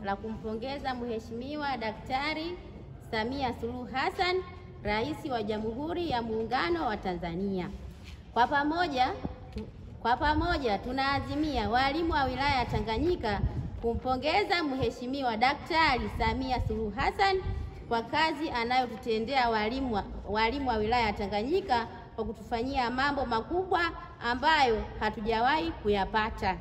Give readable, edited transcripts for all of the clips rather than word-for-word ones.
La kumpongeza Mheshimiwa Daktari Samia Suluhu Hassan, Rais wa Jamhuri ya Muungano wa Tanzania. Kwa pamoja tunaazimia walimu wa wilaya ya Tanganyika kumpongeza Mheshimiwa Daktari Samia Suluhu Hassan kwa kazi anayotutendea walimu wa wilaya ya Tanganyika kwa kutufanyia mambo makubwa ambayo hatujawahi kuyapata.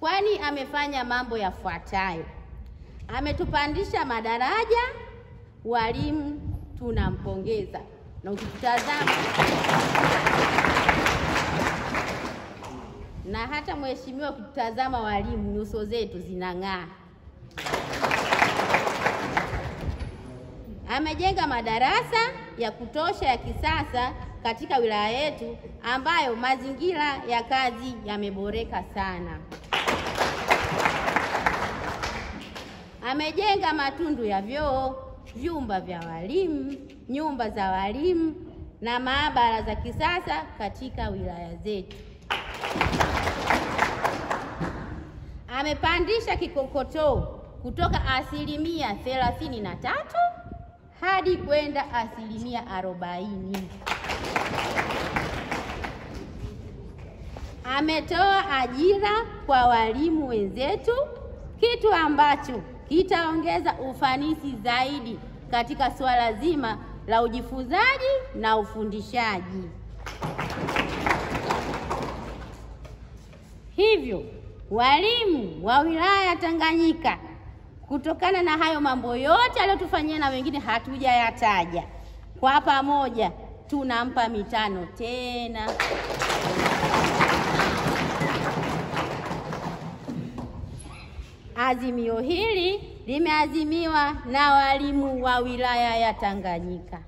Kwani amefanya mambo yafuatayo: ametupandisha madaraja, walimu tunampongeza. Na ukitazama na hata mheshimiwa, ukitazama walimu nyuso zetu zinang'aa. Amejenga madarasa ya kutosha ya kisasa katika wilaya yetu ambayo mazingira ya kazi yameboreka sana. Amejenga matundu ya vyoo, vyumba vya walimu, nyumba za walimu na maabara za kisasa katika wilaya zetu. Amepandisha kikokotoo kutoka 33% hadi kwenda 40%. Ametoa ajira kwa walimu wenzetu, kitu ambacho kitaongeza ufanisi zaidi katika swala zima la ujifunzaji na ufundishaji. Hivyo walimu wa wilaya ya Tanganyika, kutokana na hayo mambo yote aliyotufanyia na wengine hatujayataja, kwa pamoja tunampa mitano tena. Azimio hili limeazimiwa na walimu wa wilaya ya Tanganyika.